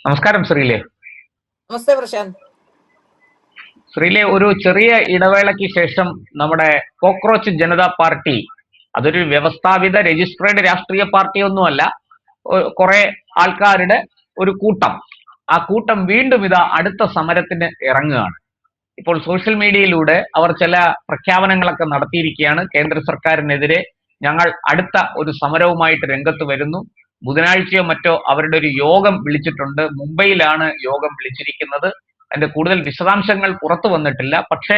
നമസ്കാരം ശ്രീലെ. നമസ്തേ പ്രശാന്ത്. ശ്രീലെ, ഒരു ചെറിയ ഇടവേളയ്ക്ക് ശേഷം നമ്മുടെ കോക്രോച്ച് ജനതാ പാർട്ടി, അതൊരു വ്യവസ്ഥാപിത രജിസ്ട്രേഡ് രാഷ്ട്രീയ പാർട്ടി ഒന്നുമല്ല, കുറെ ആൾക്കാരുടെ ഒരു കൂട്ടം. ആ കൂട്ടം വീണ്ടും ഇതാ അടുത്ത സമരത്തിന് ഇറങ്ങുകയാണ്. ഇപ്പോൾ സോഷ്യൽ മീഡിയയിലൂടെ അവർ ചില പ്രഖ്യാപനങ്ങളൊക്കെ നടത്തിയിരിക്കുകയാണ്. കേന്ദ്ര സർക്കാരിനെതിരെ ഞങ്ങൾ അടുത്ത ഒരു സമരവുമായിട്ട് രംഗത്ത് വരുന്നു. ബുധനാഴ്ചയോ മറ്റോ അവരുടെ ഒരു യോഗം വിളിച്ചിട്ടുണ്ട്. മുംബൈയിലാണ് യോഗം വിളിച്ചിരിക്കുന്നത്. അതിന്റെ കൂടുതൽ വിശദാംശങ്ങൾ പുറത്തു വന്നിട്ടില്ല. പക്ഷേ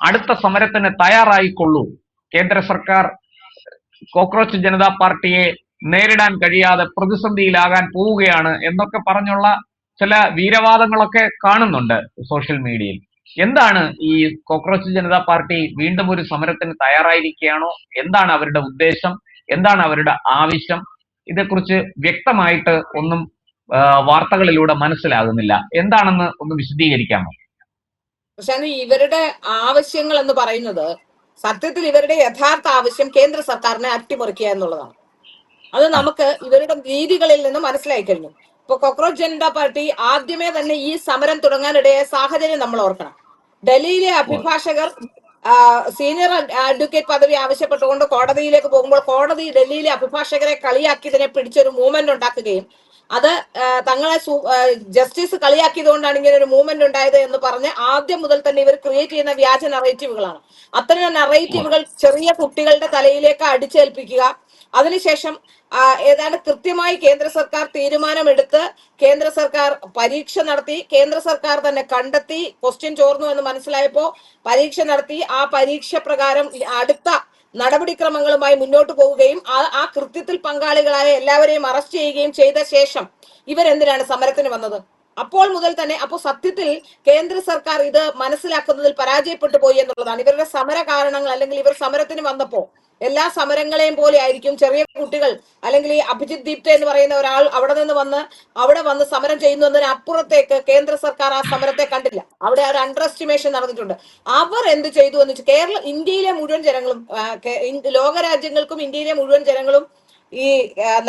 അടുത്ത സമരത്തിന് തയ്യാറായിക്കൊള്ളൂ, കേന്ദ്ര സർക്കാർ കോക്രോച്ച് ജനതാ പാർട്ടിയെ നേരിടാൻ കഴിയാതെ പ്രതിസന്ധിയിലാകാൻ പോവുകയാണ് എന്നൊക്കെ പറഞ്ഞുള്ള ചില വീരവാദങ്ങളൊക്കെ കാണുന്നുണ്ട് സോഷ്യൽ മീഡിയയിൽ. എന്താണ് ഈ കോക്രോച്ച് ജനതാ പാർട്ടി വീണ്ടും ഒരു സമരത്തിന് തയ്യാറായിരിക്കുകയാണോ? എന്താണ് അവരുടെ ഉദ്ദേശം? എന്താണ് അവരുടെ ആവശ്യം? ഇതേക്കുറിച്ച് വ്യക്തമായിട്ട് ഒന്നും വാർത്തകളിലൂടെ മനസ്സിലാകുന്നില്ല. എന്താണെന്ന് ഒന്ന് വിശദീകരിക്കാമോ? പ്രശാന്ത്, ഇവരുടെ ആവശ്യങ്ങൾ എന്ന് പറയുന്നത് സത്യത്തിൽ ഇവരുടെ യഥാർത്ഥ ആവശ്യം കേന്ദ്ര സർക്കാരിനെ അട്ടിമറിക്കുക എന്നുള്ളതാണ്. അത് നമുക്ക് ഇവരുടെ രീതികളിൽ നിന്ന് മനസ്സിലായി കഴിഞ്ഞു. ഇപ്പൊ കോക്രോച്ച് ജനതാ പാർട്ടി ആദ്യമേ തന്നെ ഈ സമരം തുടങ്ങാനിടയായ സാഹചര്യം നമ്മൾ ഓർക്കണം. ഡൽഹിയിലെ അഭിഭാഷകർ സീനിയർ അഡ്വക്കേറ്റ് പദവി ആവശ്യപ്പെട്ടുകൊണ്ട് കോടതിയിലേക്ക് പോകുമ്പോൾ കോടതി ഡൽഹിയിലെ അഭിഭാഷകരെ കളിയാക്കിയതിനെ പിടിച്ചൊരു മൂവ്മെന്റ് ഉണ്ടാക്കുകയും അത് തങ്ങളെ ജസ്റ്റിസ് കളിയാക്കിയതുകൊണ്ടാണ് ഇങ്ങനെ ഒരു മൂവ്മെന്റ് ഉണ്ടായത് എന്ന് പറഞ്ഞ് ആദ്യം മുതൽ തന്നെ ഇവർ ക്രിയേറ്റ് ചെയ്യുന്ന വ്യാജ നറേറ്റീവുകളാണ്. അത്തരം നറേറ്റീവുകൾ ചെറിയ കുട്ടികളുടെ തലയിലേക്ക് അടിച്ചേൽപ്പിക്കുക. അതിനുശേഷം ഏതാണ്ട് കൃത്യമായി കേന്ദ്ര സർക്കാർ തീരുമാനമെടുത്ത് കേന്ദ്ര സർക്കാർ പരീക്ഷ നടത്തി, കേന്ദ്ര സർക്കാർ തന്നെ കണ്ടെത്തി, ക്വസ്റ്റ്യൻ ചോർന്നു എന്ന് മനസ്സിലായപ്പോ പരീക്ഷ നടത്തി, ആ പരീക്ഷ പ്രകാരം അടുത്ത നടപടിക്രമങ്ങളുമായി മുന്നോട്ട് പോവുകയും ആ കൃത്യത്തിൽ പങ്കാളികളായ എല്ലാവരെയും അറസ്റ്റ് ചെയ്യുകയും ചെയ്ത ശേഷം ഇവരെന്തിനാണ് സമരത്തിന് വന്നത്? അപ്പോൾ മുതൽ തന്നെ അപ്പോൾ സത്യത്തിൽ കേന്ദ്ര സർക്കാർ ഇത് മനസ്സിലാക്കുന്നതിൽ പരാജയപ്പെട്ടു പോയി എന്നുള്ളതാണ്. ഇവരുടെ സമര കാരണങ്ങൾ, അല്ലെങ്കിൽ ഇവർ സമരത്തിന് വന്നപ്പോ എല്ലാ സമരങ്ങളെയും പോലെ ആയിരിക്കും ചെറിയ കുട്ടികൾ അല്ലെങ്കിൽ ഈ അഭിജിത് ദീപ്ത എന്ന് പറയുന്ന ഒരാൾ അവിടെ വന്ന് സമരം ചെയ്യുന്നു എന്നതിന് അപ്പുറത്തേക്ക് കേന്ദ്ര സർക്കാർ ആ സമരത്തെ കണ്ടില്ല. അവിടെ ഒരു അണ്ടർ എസ്റ്റിമേഷൻ നടന്നിട്ടുണ്ട്. അവർ എന്ത് ചെയ്തു എന്ന് വെച്ചാൽ ഇന്ത്യയിലെ മുഴുവൻ ജനങ്ങളും, ലോകരാജ്യങ്ങൾക്കും ഇന്ത്യയിലെ മുഴുവൻ ജനങ്ങളും ഈ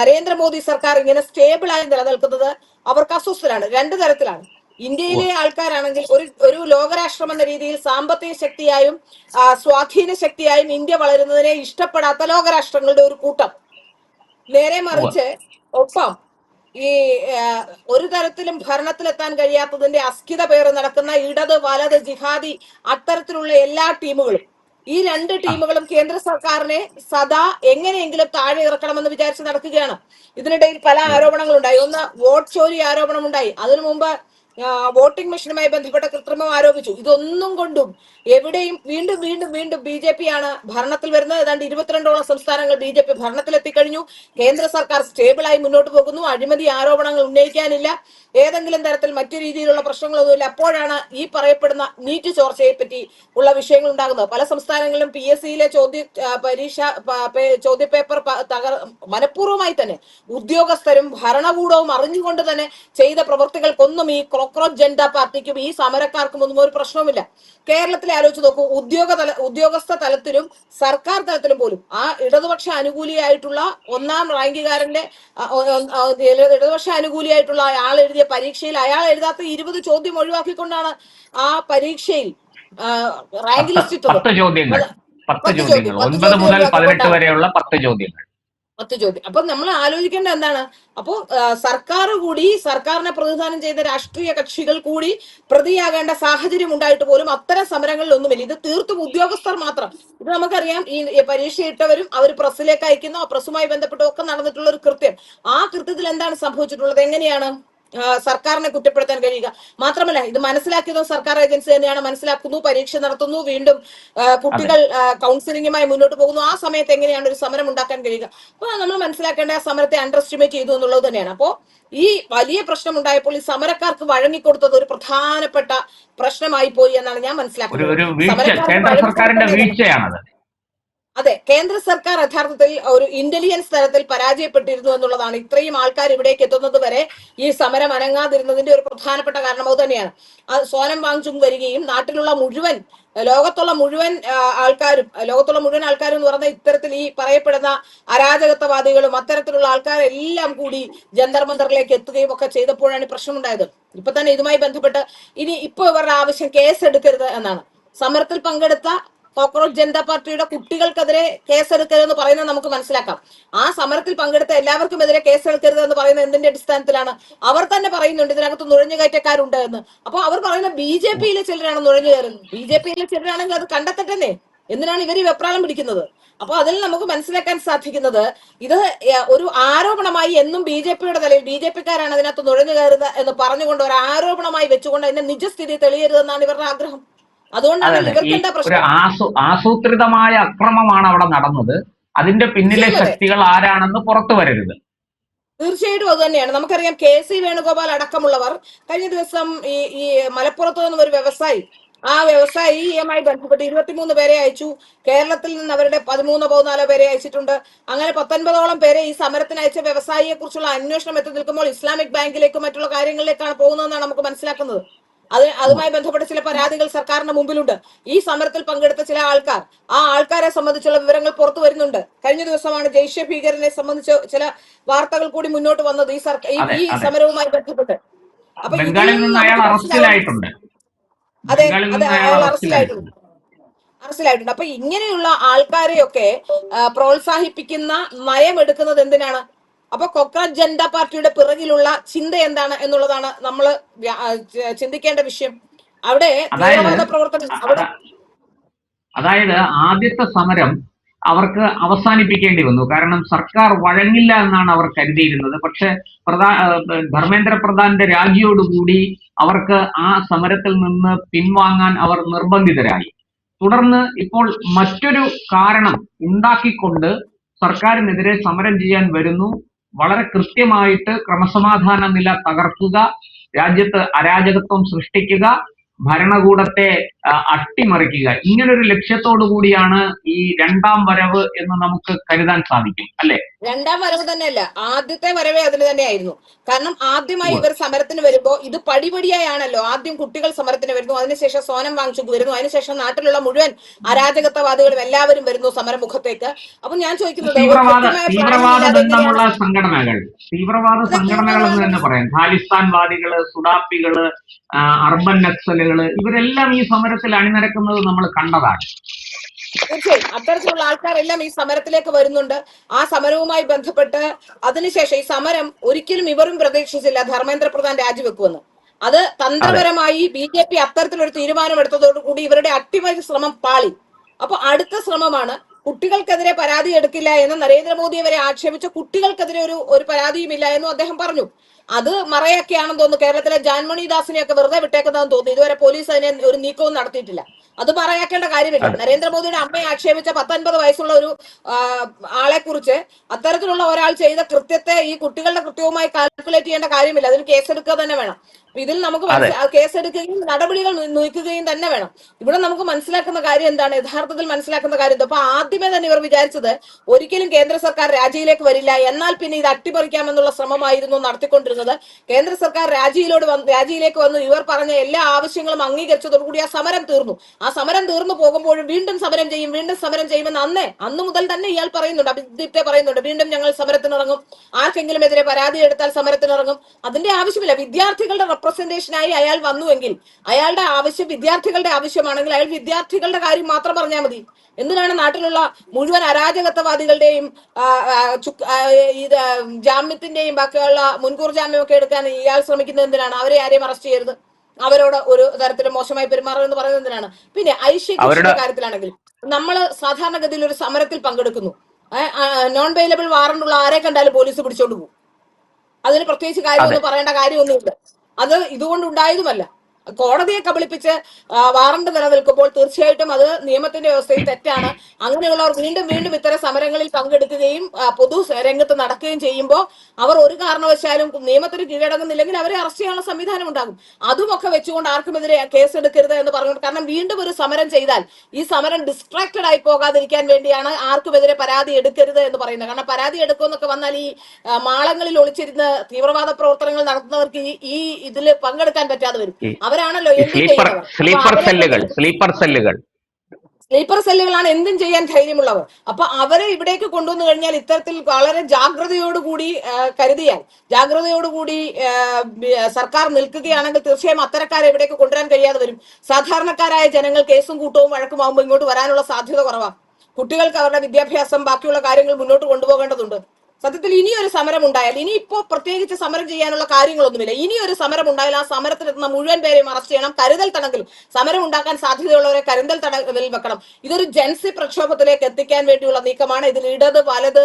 നരേന്ദ്രമോദി സർക്കാർ ഇങ്ങനെ സ്റ്റേബിൾ ആയി നിലനിൽക്കുന്നത് അവർക്ക് അസ്വസ്ഥരാണ്. രണ്ടു തരത്തിലാണ്. ഇന്ത്യയിലെ ആൾക്കാരാണെങ്കിൽ ഒരു ലോകരാഷ്ട്രം എന്ന രീതിയിൽ സാമ്പത്തിക ശക്തിയായും സ്വാധീന ശക്തിയായും ഇന്ത്യ വളരുന്നതിനെ ഇഷ്ടപ്പെടാത്ത ലോകരാഷ്ട്രങ്ങളുടെ ഒരു കൂട്ടം. നേരെ മറിച്ച് ഒപ്പം ഈ ഒരു തരത്തിലും ഭരണത്തിലെത്താൻ കഴിയാത്തതിന്റെ അസ്ഥിത പേര് നടക്കുന്ന ഇടത് വലത് ജിഹാദി അത്തരത്തിലുള്ള എല്ലാ ടീമുകളും, ഈ രണ്ട് ടീമുകളും കേന്ദ്ര സർക്കാരിനെ സദാ എങ്ങനെയെങ്കിലും താഴെ ഇറക്കണമെന്ന് വിചാരിച്ച് നടക്കുകയാണ്. ഇതിനിടയിൽ പല ആരോപണങ്ങളുണ്ടായി. ഒന്ന്, വോട്ട് ചോരി ആരോപണം ഉണ്ടായി. അതിനു മുമ്പ് വോട്ടിംഗ് മെഷീനുമായി ബന്ധപ്പെട്ട കൃത്രിമം ആരോപിച്ചു. ഇതൊന്നും കൊണ്ടും എവിടെയും വീണ്ടും വീണ്ടും വീണ്ടും ബി ജെ പി ആണ് ഭരണത്തിൽ വരുന്നത്. ഏതാണ്ട് 22ഓളം സംസ്ഥാനങ്ങൾ ബി ജെ പി ഭരണത്തിലെത്തിക്കഴിഞ്ഞു. കേന്ദ്ര സർക്കാർ സ്റ്റേബിളായി മുന്നോട്ട് പോകുന്നു. അഴിമതി ആരോപണങ്ങൾ ഉന്നയിക്കാനില്ല. ഏതെങ്കിലും തരത്തിൽ മറ്റു രീതിയിലുള്ള പ്രശ്നങ്ങളൊന്നുമില്ല. അപ്പോഴാണ് ഈ പറയപ്പെടുന്ന നീറ്റ് ചോർച്ചയെ പറ്റി ഉള്ള വിഷയങ്ങൾ ഉണ്ടാകുന്നത്. പല സംസ്ഥാനങ്ങളിലും PSCയിലെ ചോദ്യപേപ്പർ മനഃപൂർവ്വമായി തന്നെ ഉദ്യോഗസ്ഥരും ഭരണകൂടവും അറിഞ്ഞുകൊണ്ട് തന്നെ ചെയ്ത പ്രവൃത്തികൾക്കൊന്നും ഈ കോക്രോച്ച് ജനതാ പാർട്ടിക്കും ഈ സമരക്കാർക്കും ഒന്നും ഒരു പ്രശ്നവുമില്ല. കേരളത്തിലെ ആലോചിച്ച് നോക്കൂ. ഉദ്യോഗസ്ഥ തലത്തിലും സർക്കാർ തലത്തിലും പോലും ആ ഇടതുപക്ഷ അനുകൂലിയായിട്ടുള്ള ഒന്നാം റാങ്കുകാരന്റെ ഇടതുപക്ഷ അനുകൂലിയായിട്ടുള്ള ആൾ എഴുതിയ പരീക്ഷയിൽ അയാൾ എഴുതാത്ത 20 ചോദ്യം ഒഴിവാക്കിക്കൊണ്ടാണ് ആ പരീക്ഷയിൽ റാങ്ക് ലിസ്റ്റ് ഇട്ടത്. 10 ചോദ്യങ്ങൾ 9 മുതൽ 18 വരെയുള്ള 10 ചോദ്യങ്ങൾ. അപ്പൊ നമ്മൾ ആലോചിക്കേണ്ട എന്താണ്? അപ്പോ സർക്കാരിനെ പ്രതിനിധാനം ചെയ്ത രാഷ്ട്രീയ കക്ഷികൾ കൂടി പ്രതിയാകേണ്ട സാഹചര്യം ഉണ്ടായിട്ട് പോലും അത്തരം സമരങ്ങളിൽ ഒന്നുമില്ല. ഇത് തീർത്തും ഉദ്യോഗസ്ഥർ മാത്രം. ഇത് നമുക്കറിയാം. ഈ പരീക്ഷ ഇട്ടവരും അവർ പ്രസ്സിലേക്ക് അയക്കുന്നു. ആ പ്രസ്സുമായി ബന്ധപ്പെട്ടൊക്കെ നടന്നിട്ടുള്ള ഒരു കൃത്യം. ആ കൃത്യത്തിൽ എന്താണ് സംഭവിച്ചിട്ടുള്ളത്? എങ്ങനെയാണ് സർക്കാരിനെ കുറ്റപ്പെടുത്താൻ കഴിയുക? മാത്രമല്ല, ഇത് മനസ്സിലാക്കിയതും സർക്കാർ ഏജൻസി തന്നെയാണ്. മനസ്സിലാക്കുന്നു, പരീക്ഷ നടത്തുന്നു, വീണ്ടും കുട്ടികൾ കൗൺസിലിംഗുമായി മുന്നോട്ട് പോകുന്നു. ആ സമയത്ത് എങ്ങനെയാണ് ഒരു സമരം ഉണ്ടാക്കാൻ കഴിയുക? അപ്പൊ നമ്മൾ മനസ്സിലാക്കേണ്ട ആ സമരത്തെ അണ്ടർ എസ്റ്റിമേറ്റ് ചെയ്തു എന്നുള്ളത് തന്നെയാണ്. അപ്പോ ഈ വലിയ പ്രശ്നം ഉണ്ടായപ്പോൾ ഈ സമരക്കാർക്ക് വഴങ്ങിക്കൊടുത്തത് ഒരു പ്രധാനപ്പെട്ട പ്രശ്നമായി പോയി എന്നാണ് ഞാൻ മനസ്സിലാക്കുന്നത്. അതെ, കേന്ദ്ര സർക്കാർ യഥാർത്ഥത്തിൽ ഒരു ഇന്റലിജൻസ് തലത്തിൽ പരാജയപ്പെട്ടിരുന്നു എന്നുള്ളതാണ് ഇത്രയും ആൾക്കാർ ഇവിടേക്ക് എത്തുന്നത് വരെ ഈ സമരം അനങ്ങാതിരുന്നതിന്റെ ഒരു പ്രധാനപ്പെട്ട കാരണം അത് തന്നെയാണ്. അത് സോനം വാങ്ചുങ് വരികയും നാട്ടിലുള്ള മുഴുവൻ ലോകത്തുള്ള മുഴുവൻ ആൾക്കാരും എന്ന് പറഞ്ഞാൽ ഇത്തരത്തിൽ ഈ പറയപ്പെടുന്ന അരാജകത്വവാദികളും അത്തരത്തിലുള്ള ആൾക്കാരെല്ലാം കൂടി ജന്തർ മന്ദറിലേക്ക് എത്തുകയും ഒക്കെ ചെയ്തപ്പോഴാണ് പ്രശ്നമുണ്ടായത്. ഇപ്പൊ തന്നെ ഇതുമായി ബന്ധപ്പെട്ട് ഇപ്പൊ ഇവരുടെ ആവശ്യം കേസ് എടുക്കരുത് എന്നാണ്. സമരത്തിൽ പങ്കെടുത്ത കോക്രോച്ച് ജനതാ പാർട്ടിയുടെ കുട്ടികൾക്കെതിരെ കേസെടുക്കരുതെന്ന് പറയുന്നത് നമുക്ക് മനസ്സിലാക്കാം. ആ സമരത്തിൽ പങ്കെടുത്ത എല്ലാവർക്കും എതിരെ കേസെടുക്കരുത് എന്ന് പറയുന്നത് എന്തിന്റെ അടിസ്ഥാനത്തിലാണ്? അവർ തന്നെ പറയുന്നുണ്ട് ഇതിനകത്ത് നുഴഞ്ഞുകയറ്റക്കാരുണ്ട് എന്ന്. അപ്പൊ അവർ പറയുന്ന BJP-യിലെ ചിലരാണ് നുഴഞ്ഞു കയറുന്നത്. BJP-യിലെ ചിലരാണെങ്കിൽ അത് കണ്ടെത്തട്ടെ. എന്തിനാണ് ഇവർ വെപ്രാളം പിടിക്കുന്നത്? അപ്പൊ അതിൽ നമുക്ക് മനസ്സിലാക്കാൻ സാധിക്കുന്നത് ഇത് ഒരു ആരോപണമായി എന്നും BJP-യുടെ തലയിൽ BJP-ക്കാരാണ് അതിനകത്ത് നുഴഞ്ഞു കയറുന്നത് എന്ന് പറഞ്ഞുകൊണ്ട് ഒരു ആരോപണമായി വെച്ചുകൊണ്ട് അതിന്റെ നിജസ്ഥിതി തെളിയരുതെന്നാണ് ഇവരുടെ ആഗ്രഹം. അതുകൊണ്ടാണ് ഇവർക്ക് എന്താ പ്രശ്നം? ആസൂത്രിതമായ അക്രമമാണ് അവിടെ നടന്നത്. അതിന്റെ പിന്നിലെ ശക്തികൾ ആരാണെന്ന് പുറത്തു വരരുത്. തീർച്ചയായിട്ടും അത് തന്നെയാണ്. നമുക്കറിയാം KC വേണുഗോപാൽ അടക്കമുള്ളവർ കഴിഞ്ഞ ദിവസം ഈ മലപ്പുറത്ത് നിന്നും ഒരു വ്യവസായി, ആ വ്യവസായിയുമായി ബന്ധപ്പെട്ട് 23 പേരെ അയച്ചു. കേരളത്തിൽ നിന്ന് അവരുടെ 13-14 പേരെ അയച്ചിട്ടുണ്ട്. അങ്ങനെ 19ഓളം പേരെ ഈ സമരത്തിന് അയച്ച വ്യവസായിയെ കുറിച്ചുള്ള അന്വേഷണം എത്തി നിൽക്കുമ്പോൾ ഇസ്ലാമിക് ബാങ്കിലേക്കും മറ്റുള്ള കാര്യങ്ങളിലേക്കാണ് പോകുന്നതെന്നാണ് നമുക്ക് മനസ്സിലാക്കുന്നത്. അതുമായി ബന്ധപ്പെട്ട ചില പരാതികൾ സർക്കാരിന് മുമ്പിലുണ്ട്. ഈ സമരത്തിൽ പങ്കെടുത്ത ചില ആൾക്കാർ, ആ ആൾക്കാരെ സംബന്ധിച്ചുള്ള വിവരങ്ങൾ പുറത്തു വരുന്നുണ്ട്. കഴിഞ്ഞ ദിവസമാണ് ജയ്ഷെ ഭീകരനെ സംബന്ധിച്ച് ചില വാർത്തകൾ കൂടി മുന്നോട്ട് വന്നത് ഈ സമരവുമായി ബന്ധപ്പെട്ട്. അപ്പൊ അയാൾ അറസ്റ്റിലായിട്ടുണ്ട്. അയാൾ അറസ്റ്റിലായിട്ടുണ്ട്. അപ്പൊ ഇങ്ങനെയുള്ള ആൾക്കാരെയൊക്കെ പ്രോത്സാഹിപ്പിക്കുന്ന നയം എടുക്കുന്നത് എന്തിനാണ്? അപ്പൊ കോക്രോച്ച് ജനതാ പാർട്ടിയുടെ പിറകിലുള്ള ചിന്ത എന്താണ് എന്നുള്ളതാണ് നമ്മൾ ചിന്തിക്കേണ്ട വിഷയം. അവിടെ തീവ്രവാദ പ്രവർത്തനം അതായത് ആദ്യത്തെ സമരം അവർക്ക് അവസാനിപ്പിക്കേണ്ടി വന്നു. കാരണം സർക്കാർ വഴങ്ങില്ല എന്നാണ് അവർ കരുതിയിരുന്നത്. പക്ഷെ ധർമ്മേന്ദ്ര പ്രധാന്റെ രാജിയോടുകൂടി അവർക്ക് ആ സമരത്തിൽ നിന്ന് പിൻവാങ്ങാൻ അവർ നിർബന്ധിതരായി. തുടർന്ന് ഇപ്പോൾ മറ്റൊരു കാരണം ഉണ്ടാക്കിക്കൊണ്ട് സർക്കാരിനെതിരെ സമരം ചെയ്യാൻ വരുന്നു. വളരെ കൃത്യമായിട്ട് ക്രമസമാധാന നില തകർക്കുക, രാജ്യത്ത് അരാജകത്വം സൃഷ്ടിക്കുക, ഭരണകൂടത്തെ അട്ടിമറിക്കുക, ഇങ്ങനൊരു ലക്ഷ്യത്തോടു കൂടിയാണ് ഈ രണ്ടാം വരവ് എന്ന് നമുക്ക് കരുതാൻ സാധിക്കും, അല്ലെ? രണ്ടാം വരവ് തന്നെയല്ല, ആദ്യത്തെ വരവേ അതിന് തന്നെയായിരുന്നു. കാരണം ആദ്യമായി ഇവർ സമരത്തിന് വരുമ്പോ ഇത് പടിപടിയായാണല്ലോ. ആദ്യം കുട്ടികൾ സമരത്തിന് വരുന്നു, അതിനുശേഷം സോനം വാങ്ചുക് വരുന്നു, അതിനുശേഷം നാട്ടിലുള്ള മുഴുവൻ അരാജകത്വവാദികളും എല്ലാവരും വരുന്നു സമരമുഖത്തേക്ക്. അപ്പൊ ഞാൻ ചോദിക്കുന്നത്, തീവ്രവാദ സംഘടനകൾ എന്ന് തന്നെ പറയാം. ഖാലിസ്ഥാൻവാദികള്, സുഡാപ്പികള്, അർബൻ നക്സലുകള്, ഇവരെല്ലാം ഈ സമരത്തിൽ അണിനിരക്കുന്നത് നമ്മൾ കണ്ടതാണ്. തീർച്ചയായും അത്തരത്തിലുള്ള ആൾക്കാരെല്ലാം ഈ സമരത്തിലേക്ക് വരുന്നുണ്ട്. ആ സമരവുമായി ബന്ധപ്പെട്ട് അതിനുശേഷം ഈ സമരം ഒരിക്കലും ഇവരും പ്രതീക്ഷിച്ചില്ല ധർമ്മേന്ദ്ര പ്രധാൻ രാജിവെക്കുമെന്ന്. അത് തന്ത്രപരമായി BJP അത്തരത്തിലൊരു തീരുമാനമെടുത്തതോടുകൂടി ഇവരുടെ അട്ടിമറി ശ്രമം പാളി. അപ്പൊ അടുത്ത ശ്രമമാണ് കുട്ടികൾക്കെതിരെ പരാതി എടുക്കില്ല എന്ന് നരേന്ദ്രമോദി അവരെ ആക്ഷേപിച്ച കുട്ടികൾക്കെതിരെ ഒരു പരാതിയുമില്ല എന്നും അദ്ദേഹം പറഞ്ഞു. അത് മറയൊക്കെയാണെന്ന് തോന്നുന്നു. കേരളത്തിലെ ജാൻമണി ദാസിനെയൊക്കെ വെറുതെ വിട്ടേക്കുന്നതെന്ന് തോന്നുന്നു. ഇതുവരെ പോലീസ് അതിനെ ഒരു നീക്കവും നടത്തിയിട്ടില്ല. അത് പറയാക്കേണ്ട കാര്യമില്ല. നരേന്ദ്രമോദിയുടെ അമ്മയെ ആക്ഷേപിച്ച 19 വയസ്സുള്ള ഒരു ആളെ കുറിച്ച് അത്തരത്തിലുള്ള ഒരാൾ ചെയ്ത കൃത്യത്തെ ഈ കുട്ടികളുടെ കൃത്യവുമായി കാൽക്കുലേറ്റ് ചെയ്യേണ്ട കാര്യമില്ല. അതിന് കേസെടുക്കുക തന്നെ വേണം. ഇതിൽ നമുക്ക് കേസെടുക്കുകയും നടപടികൾ നീക്കുകയും തന്നെ വേണം. ഇവിടെ നമുക്ക് മനസ്സിലാക്കുന്ന കാര്യം എന്താണ്? യഥാർത്ഥത്തിൽ മനസ്സിലാക്കുന്ന കാര്യം അപ്പൊ ആദ്യമേ തന്നെ ഇവർ വിചാരിച്ചത് ഒരിക്കലും കേന്ദ്ര സർക്കാർ രാജിയിലേക്ക് വരില്ല, എന്നാൽ പിന്നെ ഇത് അട്ടിമറിക്കാമെന്നുള്ള ശ്രമമായിരുന്നു നടത്തിക്കൊണ്ടിരുന്നത്. കേന്ദ്ര സർക്കാർ രാജിയിലേക്ക് വന്ന് ഇവർ പറഞ്ഞ എല്ലാ ആവശ്യങ്ങളും അംഗീകരിച്ചതോടുകൂടി ആ സമരം തീർന്നു. ആ സമരം തീർന്നു പോകുമ്പോഴും വീണ്ടും സമരം ചെയ്യുമെന്ന് അന്ന് മുതൽ തന്നെ ഇയാൾ പറയുന്നുണ്ട്, അഭിജിത്തെ പറയുന്നുണ്ട്, വീണ്ടും ഞങ്ങൾ സമരത്തിനിറങ്ങും, ആർക്കെങ്കിലും എതിരെ പരാതി എടുത്താൽ സമരത്തിനിറങ്ങും. അതിന്റെ ആവശ്യമില്ല. വിദ്യാർത്ഥികളുടെ റെപ്രസെന്റേഷനായി അയാൾ വന്നുവെങ്കിൽ, അയാളുടെ ആവശ്യം വിദ്യാർത്ഥികളുടെ ആവശ്യമാണെങ്കിൽ അയാൾ വിദ്യാർത്ഥികളുടെ കാര്യം മാത്രം പറഞ്ഞാൽ മതി. എന്തിനാണ് നാട്ടിലുള്ള മുഴുവൻ അരാജകത്വവാദികളുടെയും ജാമ്യത്തിന്റെയും ബാക്കിയുള്ള മുൻകൂർ ജാമ്യമൊക്കെ എടുക്കാൻ ഇയാൾ ശ്രമിക്കുന്നത് എന്തിനാണ്? അവരെ ആരെയും അറസ്റ്റ് ചെയ്യരുത്, അവരോട് ഒരു തരത്തിലും മോശമായി പെരുമാറുമെന്ന് പറയുന്നത് എന്തിനാണ്? പിന്നെ ഐശ്വര്യയുടെ കാര്യത്തിലാണെങ്കിൽ നമ്മൾ സാധാരണഗതിയിൽ ഒരു സമരത്തിൽ പങ്കെടുക്കുന്നു, നോൺ വെയിലബിൾ വാറണ്ടുള്ള ആരെ കണ്ടാലും പോലീസ് പിടിച്ചോണ്ട് പോകും. അതിന് പ്രത്യേകിച്ച് കാര്യമൊന്നും പറയേണ്ട കാര്യമൊന്നുമില്ല. അത് ഇതുകൊണ്ട് ഉണ്ടായതുമല്ല. കോടതിയെ കബളിപ്പിച്ച് വാറണ്ട് നിലനിൽക്കുമ്പോൾ തീർച്ചയായിട്ടും അത് നിയമത്തിന്റെ വ്യവസ്ഥയിൽ തെറ്റാണ്. അങ്ങനെയുള്ളവർ വീണ്ടും വീണ്ടും ഇത്തരം സമരങ്ങളിൽ പങ്കെടുക്കുകയും പൊതു രംഗത്ത് നടക്കുകയും ചെയ്യുമ്പോൾ അവർ ഒരു കാരണവശാലും നിയമത്തിന് കീഴടങ്ങുന്നില്ലെങ്കിൽ അവരെ അറസ്റ്റ് ചെയ്യാനുള്ള സംവിധാനം ഉണ്ടാകും. അതുമൊക്കെ വെച്ചുകൊണ്ട് ആർക്കുമെതിരെ കേസെടുക്കരുത് എന്ന് പറഞ്ഞു. കാരണം വീണ്ടും ഒരു സമരം ചെയ്താൽ ഈ സമരം ഡിസ്ട്രാക്റ്റഡ് ആയി പോകാതിരിക്കാൻ വേണ്ടിയാണ് ആർക്കുമെതിരെ പരാതി എടുക്കരുത് എന്ന് പറയുന്നത്. കാരണം പരാതി എടുക്കുമെന്നൊക്കെ വന്നാൽ ഈ മാളങ്ങളിൽ ഒളിച്ചിരുന്ന് തീവ്രവാദ പ്രവർത്തനങ്ങൾ നടത്തുന്നവർക്ക് ഈ ഇതിൽ പങ്കെടുക്കാൻ പറ്റാതെ വരും. അവരാണല്ലോ എന്തും ചെയ്യുന്നവർ. സ്ലീപ്പർ സെല്ലുകളാണ് എന്തും ചെയ്യാൻ ധൈര്യമുള്ളവർ. അപ്പൊ അവരെ ഇവിടേക്ക് കൊണ്ടുവന്നു കഴിഞ്ഞാൽ ഇത്തരത്തിൽ വളരെ ജാഗ്രതയോടുകൂടി കരുതിയാൽ, ജാഗ്രതയോടുകൂടി സർക്കാർ നിൽക്കുകയാണെങ്കിൽ തീർച്ചയായും അത്തരക്കാരെ ഇവിടേക്ക് കൊണ്ടുവരാൻ കഴിയാതെ വരും. സാധാരണക്കാരായ ജനങ്ങൾ കേസും കൂട്ടവും വഴക്കുമാകുമ്പോൾ ഇങ്ങോട്ട് വരാനുള്ള സാധ്യത കുറവാണ്. കുട്ടികൾക്ക് അവരുടെ വിദ്യാഭ്യാസം, ബാക്കിയുള്ള കാര്യങ്ങൾ മുന്നോട്ട് കൊണ്ടുപോകേണ്ടതുണ്ട്. സത്യത്തിൽ ഇനിയൊരു സമരം ഉണ്ടായാൽ, ഇനിയിപ്പോ പ്രത്യേകിച്ച് സമരം ചെയ്യാനുള്ള കാര്യങ്ങളൊന്നുമില്ല, ഇനിയൊരു സമരം ഉണ്ടായാൽ ആ സമരത്തിലെത്തുന്ന മുഴുവൻ പേരെയും അറസ്റ്റ് ചെയ്യണം. കരുതൽ തടങ്കൽ, സമരം ഉണ്ടാക്കാൻ സാധ്യതയുള്ളവരെ കരുതൽ തടങ്കലിൽ വെക്കണം. ഇതൊരു ജൻസി പ്രക്ഷോഭത്തിലേക്ക് എത്തിക്കാൻ വേണ്ടിയുള്ള നീക്കമാണ്. ഇതിൽ ഇടത് വലത്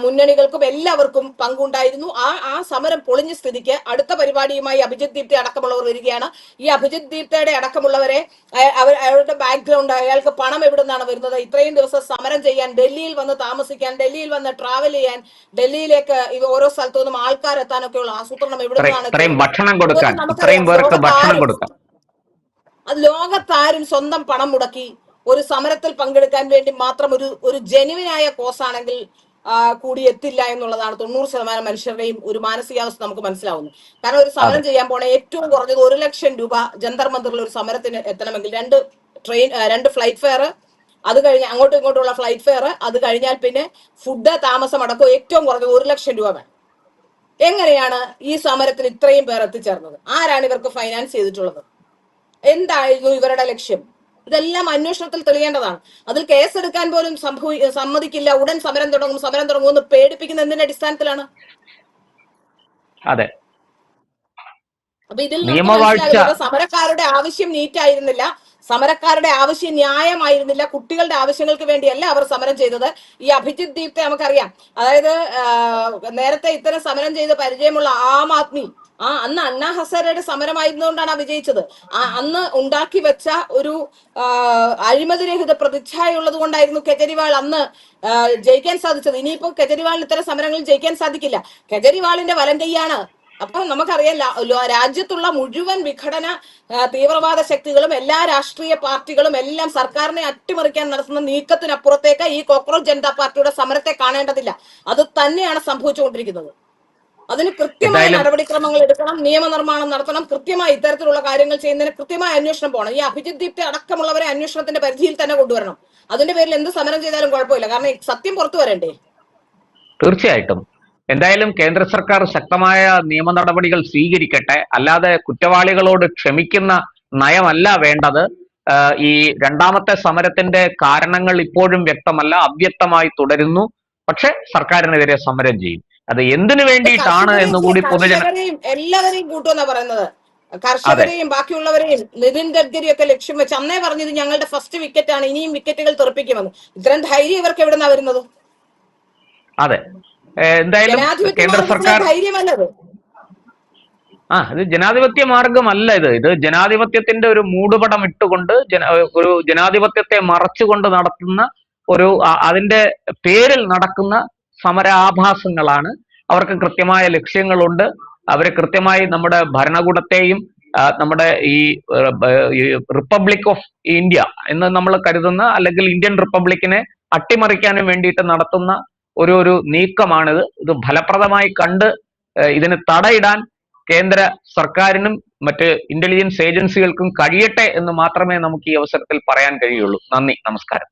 മുന്നണികൾക്കും എല്ലാവർക്കും പങ്കുണ്ടായിരുന്നു. ആ സമരം പൊളിഞ്ഞ സ്ഥിതിക്ക് അടുത്ത പരിപാടിയുമായി അഭിജിത്ത് ദീപ്തി അടക്കമുള്ളവർ വരികയാണ്. ഈ അഭിജിത്ത് ദീപ്തയുടെ അടക്കമുള്ളവരെ അവരുടെ ബാക്ക്ഗ്രൗണ്ട്, അയാൾക്ക് പണം എവിടെ നിന്നാണ് വരുന്നത്, ഇത്രയും ദിവസം സമരം ചെയ്യാൻ, ഡൽഹിയിൽ വന്ന് താമസിക്കാൻ, ഡൽഹിയിൽ വന്ന് ട്രാവൽ ചെയ്യാൻ, ഡൽഹിയിലേക്ക് ഓരോ സ്ഥലത്തു നിന്നും ആൾക്കാരെത്താനൊക്കെ ഉള്ള ആസൂത്രണം എവിടെ നിന്നാണ്? അത് ലോകത്താരും സ്വന്തം പണം മുടക്കി ഒരു സമരത്തിൽ പങ്കെടുക്കാൻ വേണ്ടി മാത്രം ഒരു ജെനുവിനായ കോസാണെങ്കിൽ കൂടി എത്തില്ല എന്നുള്ളതാണ് 90% മനുഷ്യരുടെയും ഒരു മാനസികാവസ്ഥ നമുക്ക് മനസ്സിലാവുന്നു. കാരണം ഒരു സമരം ചെയ്യാൻ പോണ ഏറ്റവും കുറഞ്ഞത് 1 ലക്ഷം രൂപ ജന്തർ മന്ദിറിൽ ഒരു സമരത്തിന് എത്തണമെങ്കിൽ 2 ഫ്ലൈറ്റ് ഫെയർ, അത് കഴിഞ്ഞ് അങ്ങോട്ടും ഇങ്ങോട്ടുള്ള ഫ്ലൈറ്റ് ഫെയർ, അത് കഴിഞ്ഞാൽ പിന്നെ ഫുഡ്, താമസം അടക്കം ഏറ്റവും കുറഞ്ഞത് 1 ലക്ഷം രൂപ വേണം. എങ്ങനെയാണ് ഈ സമരത്തിന് ഇത്രയും പേർ എത്തിച്ചേർന്നത്? ആരാണ് ഇവർക്ക് ഫൈനാൻസ് ചെയ്തിട്ടുള്ളത്? എന്തായിരുന്നു ഇവരുടെ ലക്ഷ്യം? ഇതെല്ലാം അന്വേഷണത്തിൽ തെളിയേണ്ടതാണ്. അതിൽ കേസെടുക്കാൻ പോലും സമ്മതിക്കില്ല. ഉടൻ സമരം തുടങ്ങുമെന്ന് പേടിപ്പിക്കുന്ന എന്തിന്റെ അടിസ്ഥാനത്തിലാണ്? അതെ. അപ്പൊ ഇതിൽ മനസ്സിലാകുന്നത് സമരക്കാരുടെ ആവശ്യം നീറ്റായിരുന്നില്ല, സമരക്കാരുടെ ആവശ്യം ന്യായമായിരുന്നില്ല. കുട്ടികളുടെ ആവശ്യങ്ങൾക്ക് വേണ്ടിയല്ല അവർ സമരം ചെയ്തത്. ഈ അഭിജിത്ത് ദീപ്തെ നമുക്കറിയാം. അതായത് നേരത്തെ ഇത്തരം സമരം ചെയ്ത് പരിചയമുള്ള ആം ആദ്മി, അന്ന് അണ്ണാ ഹസാരയുടെ സമരമായിരുന്നുകൊണ്ടാണ് ആ വിജയിച്ചത്. അന്ന് ഉണ്ടാക്കി വെച്ച ഒരു അഴിമതിരഹിത പ്രതിച്ഛായുള്ളത് കൊണ്ടായിരുന്നു കെജ്രിവാൾ അന്ന് ജയിക്കാൻ സാധിച്ചത്. ഇനിയിപ്പോ കെജ്രിവാളിന് ഇത്തരം സമരങ്ങളിൽ ജയിക്കാൻ സാധിക്കില്ല. കെജ്രിവാളിന്റെ വലം കൈയാണ്. അപ്പൊ നമുക്കറിയാം രാജ്യത്തുള്ള മുഴുവൻ വിഘടന തീവ്രവാദ ശക്തികളും എല്ലാ രാഷ്ട്രീയ പാർട്ടികളും എല്ലാം സർക്കാരിനെ അട്ടിമറിക്കാൻ നടത്തുന്ന നീക്കത്തിനപ്പുറത്തേക്ക് ഈ കോക്രോച്ച് ജനതാ പാർട്ടിയുടെ സമരത്തെ കാണേണ്ടതില്ല. അത് തന്നെയാണ് സംഭവിച്ചുകൊണ്ടിരിക്കുന്നത്. അതിന് കൃത്യമായ നടപടിക്രമങ്ങൾ എടുക്കണം, നിയമനിർമ്മാണം നടത്തണം, കൃത്യമായി ഇത്തരത്തിലുള്ള കാര്യങ്ങൾ ചെയ്യുന്നതിന് കൃത്യമായ അന്വേഷണം പോകണം. ഈ അഭിജിത്ത് ദീപ്തെ അടക്കമുള്ളവരെ അന്വേഷണത്തിന്റെ പരിധിയിൽ തന്നെ കൊണ്ടുവരണം. അതിന്റെ പേരിൽ എന്ത് സമരം ചെയ്താലും കുഴപ്പമില്ല. കാരണം സത്യം പുറത്തു വരണ്ടേ? തീർച്ചയായിട്ടും. എന്തായാലും കേന്ദ്ര സർക്കാർ ശക്തമായ നിയമ നടപടികൾ സ്വീകരിക്കട്ടെ. അല്ലാതെ കുറ്റവാളികളോട് ക്ഷമിക്കുന്ന നയമല്ല വേണ്ടത്. ഈ രണ്ടാമത്തെ സമരത്തിന്റെ കാരണങ്ങൾ ഇപ്പോഴും വ്യക്തമല്ല, അവ്യക്തമായി തുടരുന്നു. പക്ഷെ സർക്കാരിനെതിരെ സമരം ചെയ്യും. അത് എന്തിനു വേണ്ടിയിട്ടാണ് എന്നുകൂടി എല്ലാവരെയും കൂട്ടുമെന്നാ പറയുന്നത്. കർഷകരെയും ബാക്കിയുള്ളവരെയും നിതിൻ ഗഡ്കരി ഒക്കെ ലക്ഷ്യം വെച്ച് അന്നേ പറഞ്ഞത് ഞങ്ങളുടെ ഫസ്റ്റ് വിക്കറ്റ് ആണ്, ഇനിയും വിക്കറ്റുകൾ തെറിപ്പിക്കുമെന്ന്. ഇത്തരം ധൈര്യം ഇവർക്ക് എവിടുന്നാ വരുന്നത്? അതെ, എന്തായാലും കേന്ദ്ര സർക്കാർ ധൈര്യമല്ലത്. ഇത് ജനാധിപത്യ മാർഗമല്ല. ഇത് ജനാധിപത്യത്തിന്റെ ഒരു മൂടുപടം ഇട്ടുകൊണ്ട് ഒരു ജനാധിപത്യത്തെ മറച്ചുകൊണ്ട് നടത്തുന്ന അതിന്റെ പേരിൽ നടക്കുന്ന സമരാഭാസങ്ങളാണ്. അവർക്ക് കൃത്യമായ ലക്ഷ്യങ്ങളുണ്ട്. അവര് കൃത്യമായി നമ്മുടെ ഭരണകൂടത്തെയും നമ്മുടെ ഈ റിപ്പബ്ലിക് ഓഫ് ഇന്ത്യ എന്ന് നമ്മൾ കരുതുന്ന, അല്ലെങ്കിൽ ഇന്ത്യൻ റിപ്പബ്ലിക്കിനെ അട്ടിമറിക്കാനും വേണ്ടിയിട്ട് നടത്തുന്ന ഒരു നീക്കമാണിത്. ഇത് ഫലപ്രദമായി കണ്ട് ഇതിന് തടയിടാൻ കേന്ദ്ര സർക്കാരിനും മറ്റ് ഇന്റലിജൻസ് ഏജൻസികൾക്കും കഴിയട്ടെ എന്ന് മാത്രമേ നമുക്ക് ഈ അവസരത്തിൽ പറയാൻ കഴിയുള്ളൂ. നന്ദി, നമസ്കാരം.